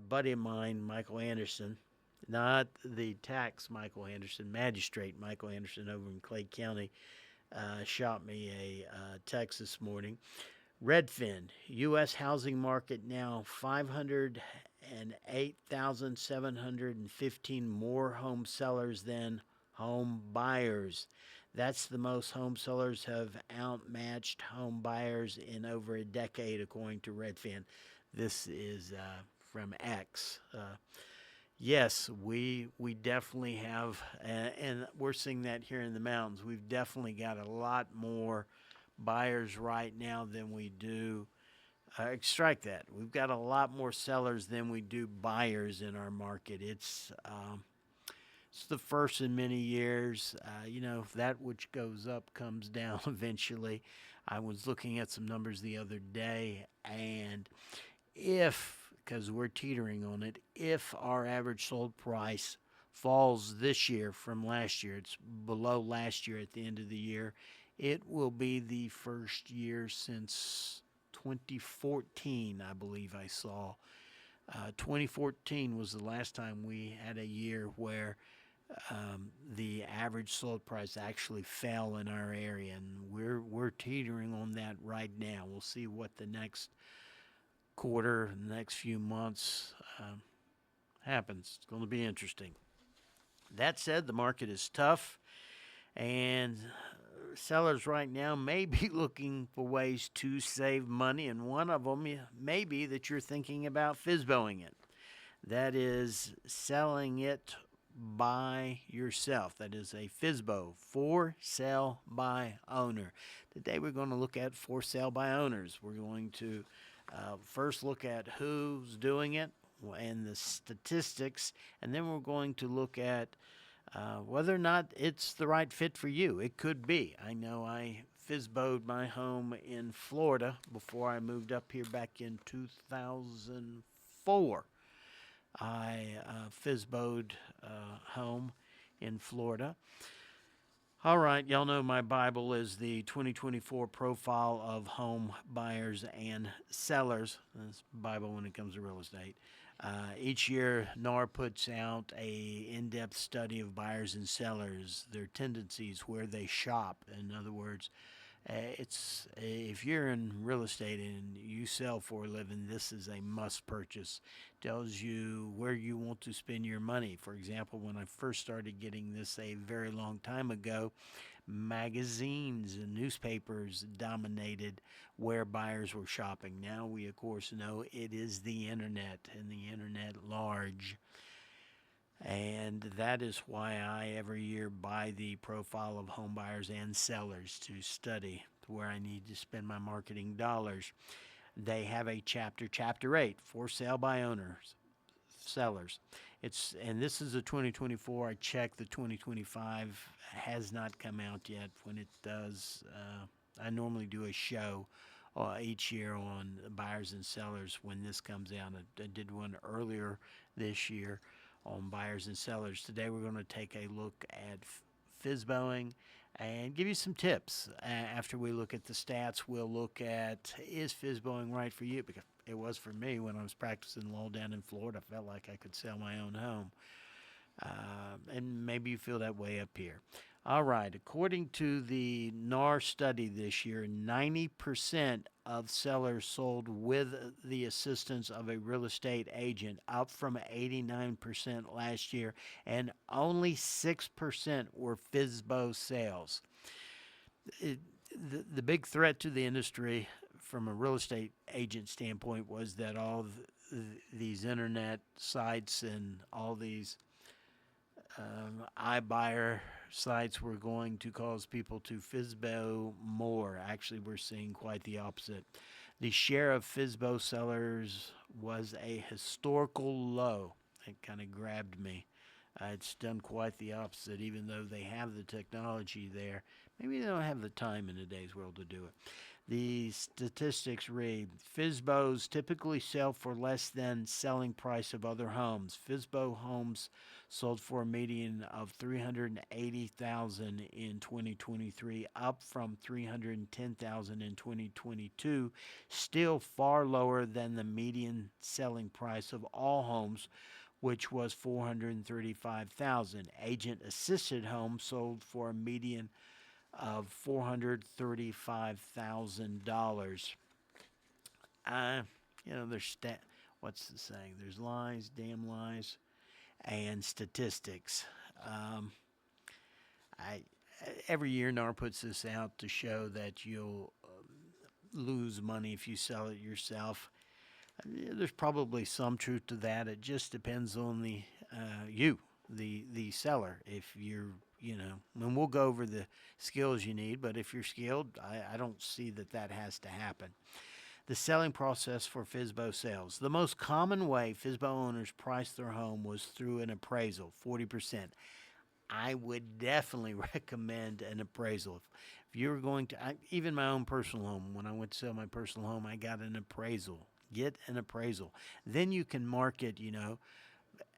buddy of mine, Michael Anderson, not the tax Michael Anderson, magistrate Michael Anderson over in Clay County, shot me a text this morning. Redfin, U.S. housing market now 508,715 more home sellers than home buyers. That's the most home sellers have outmatched home buyers in over a decade, according to Redfin. This is from X. Yes, we definitely have, and we're seeing that here in the mountains. We've definitely got a lot more buyers right now than we do. Strike that. We've got a lot more sellers than we do buyers in our market. It's the first in many years. That which goes up comes down eventually. I was looking at some numbers the other day, and because we're teetering on it, if our average sold price falls this year from last year, it's below last year at the end of the year, it will be the first year since 2014, I believe I saw. 2014 was the last time we had a year where the average sold price actually fell in our area, and we're teetering on that right now. We'll see what the next quarter, the next few months happens. It's going to be interesting. That said, the market is tough, and sellers right now may be looking for ways to save money, and one of them may be that you're thinking about FSBOing it. That is selling it by yourself. That is a FSBO, for sale by owner. Today we're going to look at for sale by owners. We're going to first look at who's doing it and the statistics, and then we're going to look at whether or not it's the right fit for you. It could be. I know I FSBO'd my home in Florida before I moved up here back in 2004. I FSBO'd home in Florida. All right, y'all know my Bible is the 2024 Profile of Home Buyers and Sellers. That's Bible when it comes to real estate. Each year, NAR puts out a in-depth study of buyers and sellers, their tendencies, where they shop. In other words, it's if you're in real estate and you sell for a living, this is a must purchase. Tells you where you want to spend your money. For example, when I first started getting this a very long time ago, magazines and newspapers dominated where buyers were shopping. Now we of course know it is the internet, and the internet large. And that is why I every year buy the profile of home buyers and sellers to study where I need to spend my marketing dollars. They have a chapter 8, for sale by owners, sellers. And this is a 2024. I checked, the 2025 has not come out yet. When it does, I normally do a show each year on buyers and sellers when this comes out. I did one earlier this year on buyers and sellers. Today we're going to take a look at FSBOing and give you some tips. After we look at the stats, we'll look at, is FSBOing right for you? Because it was for me when I was practicing law down in Florida. I felt like I could sell my own home. And maybe you feel that way up here. All right, according to the NAR study this year, 90% of sellers sold with the assistance of a real estate agent, up from 89% last year, and only 6% were FSBO sales. The big threat to the industry from a real estate agent standpoint was that all these internet sites and all these iBuyer sites were going to cause people to FSBO more. Actually, we're seeing quite the opposite. The share of FSBO sellers was a historical low. It kind of grabbed me. It's done quite the opposite, even though they have the technology there. Maybe they don't have the time in today's world to do it. The statistics read FSBOs typically sell for less than selling price of other homes. FSBO homes sold for a median of 380,000 in 2023, up from 310,000 in 2022, still far lower than the median selling price of all homes, which was 435,000. Agent assisted homes sold for a median of $435,000. Uh, there's what's the saying? There's lies, damn lies, and statistics. Um, I every year NAR puts this out to show that you'll lose money if you sell it yourself. There's probably some truth to that. It just depends on the seller. If and we'll go over the skills you need. But if you're skilled, I don't see that has to happen. The selling process for FSBO sales. The most common way FSBO owners priced their home was through an appraisal, 40%. I would definitely recommend an appraisal. If you're going to, even my own personal home, when I went to sell my personal home, I got an appraisal. Get an appraisal. Then you can market,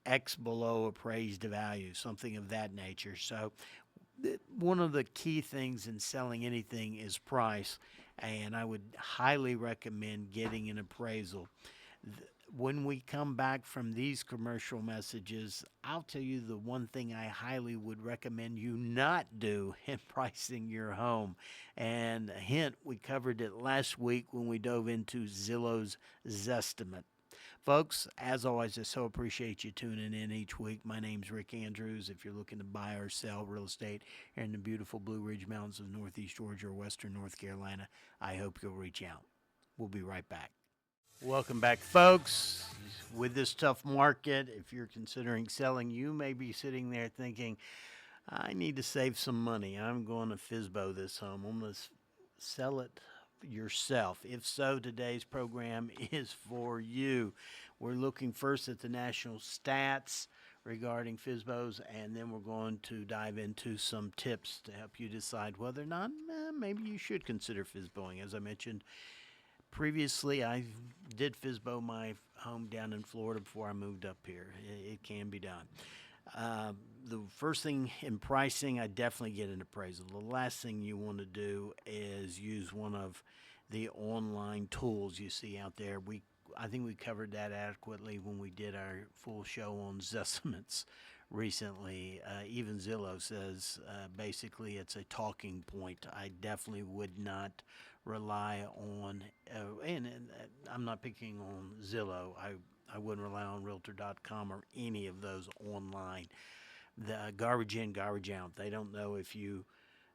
X below appraised value, something of that nature. So, one of the key things in selling anything is price, and I would highly recommend getting an appraisal. When we come back from these commercial messages, I'll tell you the one thing I highly would recommend you not do in pricing your home. And a hint, we covered it last week when we dove into Zillow's Zestimate. Folks, as always, I so appreciate you tuning in each week. My name's Rick Andrews. If you're looking to buy or sell real estate here in the beautiful Blue Ridge Mountains of Northeast Georgia or Western North Carolina, I hope you'll reach out. We'll be right back. Welcome back, folks. With this tough market, if you're considering selling, you may be sitting there thinking, I need to save some money. I'm going to FSBO this home. I'm going to sell it yourself. If so, today's program is for you. We're looking first at the national stats regarding FSBOs, and then we're going to dive into some tips to help you decide whether or not maybe you should consider FSBOing. As I mentioned previously, I did FSBO my home down in Florida before I moved up here. It can be done. The first thing in pricing, I definitely get an appraisal. The last thing you want to do is use one of the online tools you see out there. I think we covered that adequately when we did our full show on Zestimates recently. Even Zillow says basically it's a talking point. I definitely would not rely on, and I'm not picking on Zillow. I wouldn't rely on Realtor.com or any of those online. The garbage in, garbage out. They don't know if you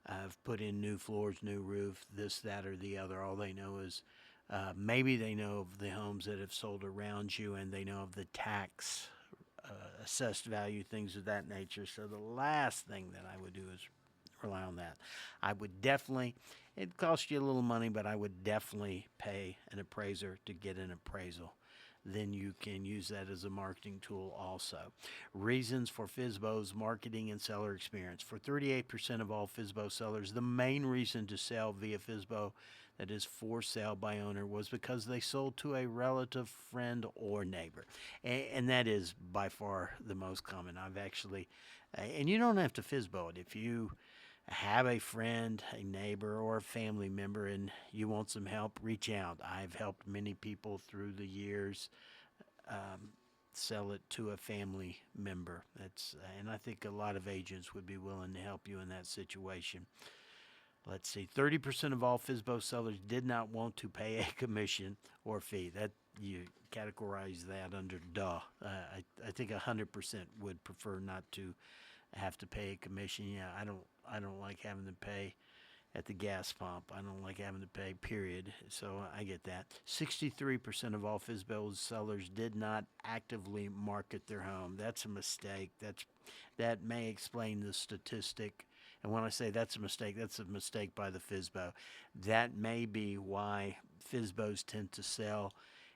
have put in new floors, new roof, this, that, or the other. All they know is maybe they know of the homes that have sold around you, and they know of the tax assessed value, things of that nature. So the last thing that I would do is rely on that. I would definitely, it costs you a little money, but I would definitely pay an appraiser to get an appraisal. Then you can use that as a marketing tool also. Reasons for FSBO's marketing and seller experience. For 38% of all FSBO sellers, the main reason to sell via FSBO, that is for sale by owner, was because they sold to a relative, friend, or neighbor. And that is by far the most common. I've actually, and you don't have to FSBO it. If you have a friend, a neighbor, or a family member and you want some help, reach out. I've helped many people through the years sell it to a family member. And I think a lot of agents would be willing to help you in that situation. Let's see, 30% of all FSBO sellers did not want to pay a commission or fee. That you categorize that under duh. I think 100% would prefer not to have to pay a commission. Yeah, I don't like having to pay at the gas pump. I don't like having to pay, period. So I get that. 63% of all FSBO sellers did not actively market their home. That's a mistake. That may explain the statistic. And when I say that's a mistake by the FSBO. That may be why FSBOs tend to sell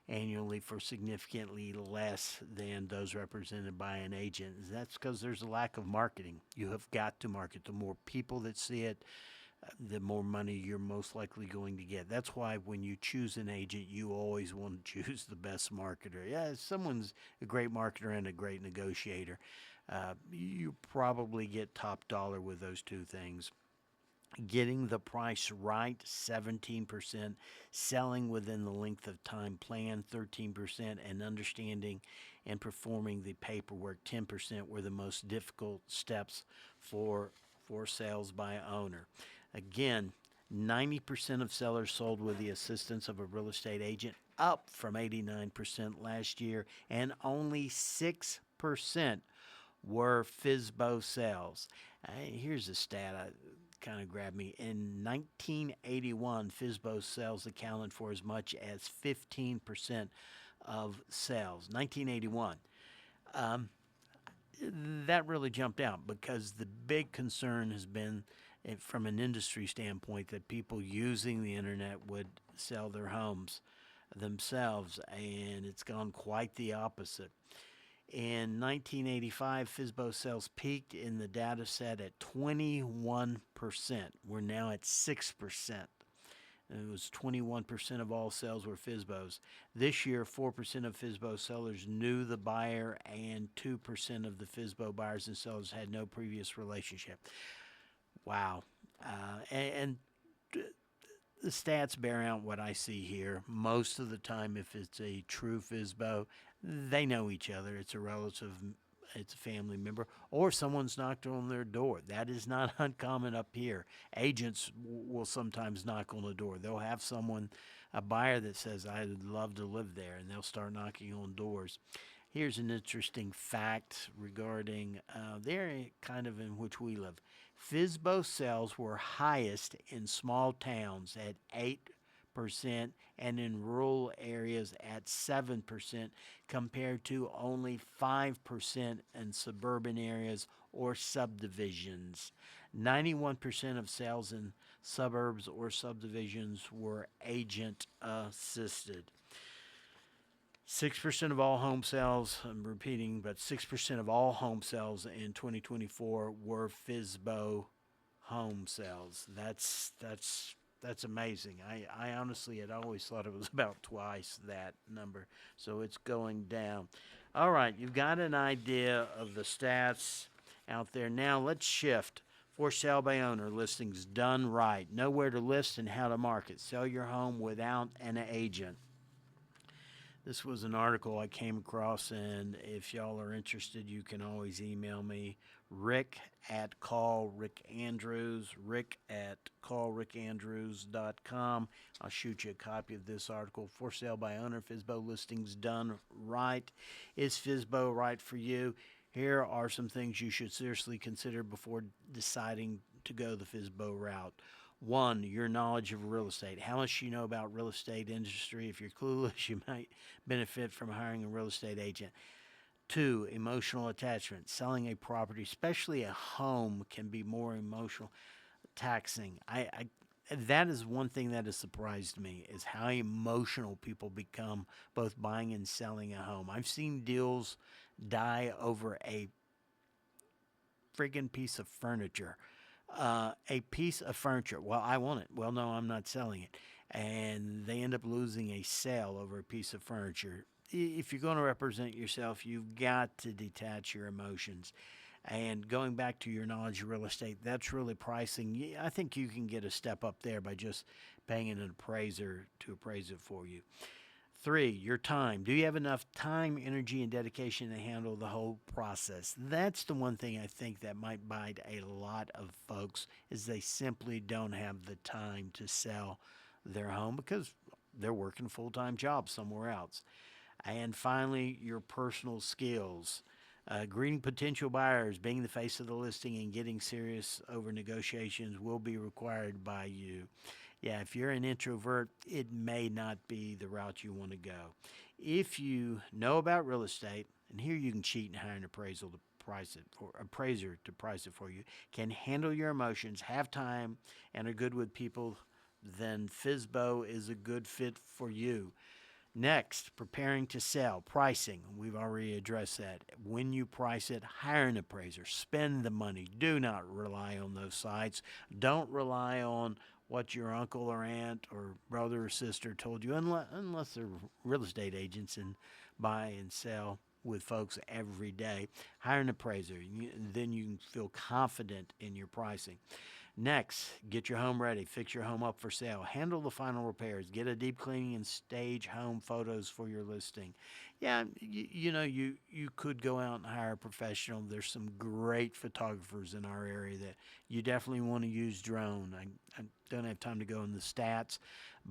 annually for significantly less than those represented by an agent. That's because there's a lack of marketing. You have got to market. The more people that see it, the more money you're most likely going to get. That's why when you choose an agent, you always want to choose the best marketer. Yeah, if someone's a great marketer and a great negotiator, you probably get top dollar with those two things. Getting the price right, 17%, selling within the length of time plan, 13%, and understanding and performing the paperwork, 10%, were the most difficult steps for sales by owner. Again, 90% of sellers sold with the assistance of a real estate agent, up from 89% last year, and only 6% were FISBO sales. Here's a stat kind of grabbed me. In 1981, FISBO sales accounted for as much as 15% of sales. 1981. Um, that really jumped out because the big concern has been, from an industry standpoint, that people using the internet would sell their homes themselves, and it's gone quite the opposite. In 1985, FISBO sales peaked in the data set at 21%. We're now at 6%. It was 21% of all sales were FISBOs. This year, 4% of FISBO sellers knew the buyer, and 2% of the FISBO buyers and sellers had no previous relationship. Wow. And the stats bear out what I see here. Most of the time, if it's a true FISBO, they know each other. It's a relative, it's a family member, or someone's knocked on their door. That is not uncommon up here. Agents will sometimes knock on the door. They'll have someone, a buyer that says, I'd love to live there, and they'll start knocking on doors. Here's an interesting fact regarding the area kind of in which we live. FISBO sales were highest in small towns at 8% and in rural areas at 7% compared to only 5% in suburban areas or subdivisions. 91% of sales in suburbs or subdivisions were agent assisted. 6% of all home sales, I'm repeating, but 6% of all home sales in 2024 were FISBO home sales. That's amazing. I honestly had always thought it was about twice that number, so it's going down. All right, you've got an idea of the stats out there. Now let's shift. For sale by owner listings done right. Know where to list and how to market. Sell your home without an agent. This was an article I came across, and if y'all are interested, you can always email me, Rick at Call Rick Andrews, Rick at callrickandrews.com. I'll shoot you a copy of this article. For sale by owner, FISBO listings done right. Is FISBO right for you? Here are some things you should seriously consider before deciding to go the FISBO route. One, your knowledge of real estate. How much you know about real estate industry. If you're clueless, you might benefit from hiring a real estate agent. Two, emotional attachment. Selling a property, especially a home, can be more emotional, taxing. That is one thing that has surprised me, is how emotional people become both buying and selling a home. I've seen deals die over a friggin' piece of furniture. A piece of furniture. Well, I want it. Well, no, I'm not selling it. And they end up losing a sale over a piece of furniture. If you're going to represent yourself, you've got to detach your emotions. And going back to your knowledge of real estate, that's really pricing. I think you can get a step up there by just paying an appraiser to appraise it for you. Three, your time. Do you have enough time, energy, and dedication to handle the whole process? That's the one thing I think that might bite a lot of folks, is they simply don't have the time to sell their home because they're working full-time jobs somewhere else. And finally, your personal skills. Greeting potential buyers, being the face of the listing, and getting serious over negotiations will be required by you. Yeah, if you're an introvert, it may not be the route you want to go. If you know about real estate, and here you can cheat and hire an appraisal to appraiser to price it for you, can handle your emotions, have time, and are good with people, then FISBO is a good fit for you. Next, preparing to sell, pricing. We've already addressed that. When you price it, hire an appraiser, spend the money. Do not rely on those sites. Don't rely on what your uncle or aunt or brother or sister told you, unless they're real estate agents and buy and sell with folks every day. Hire an appraiser, then you can feel confident in your pricing. Next, get your home ready. Fix your home up for sale. Handle the final repairs. Get a deep cleaning and stage home photos for your listing. Yeah, you could go out and hire a professional. There's some great photographers in our area that you definitely want to use drone. I don't have time to go in the stats,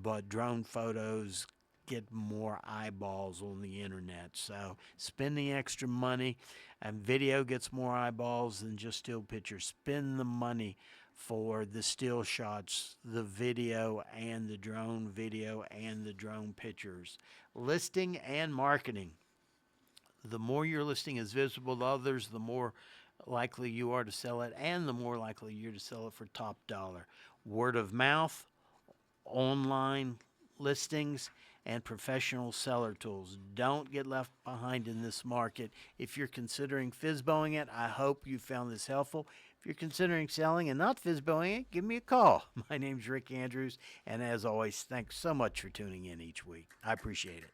but drone photos get more eyeballs on the internet. So spend the extra money, and video gets more eyeballs than just still pictures. Spend the money for the still shots, the video and the drone video and the drone pictures. Listing and marketing. The more your listing is visible to others, the more likely you are to sell it, and the more likely you're to sell it for top dollar. Word of mouth, online listings, and professional seller tools. Don't get left behind in this market. If you're considering FISBOing it, I hope you found this helpful. If you're considering selling and not FISBOing it, give me a call. My name's Rick Andrews, and as always, thanks so much for tuning in each week. I appreciate it.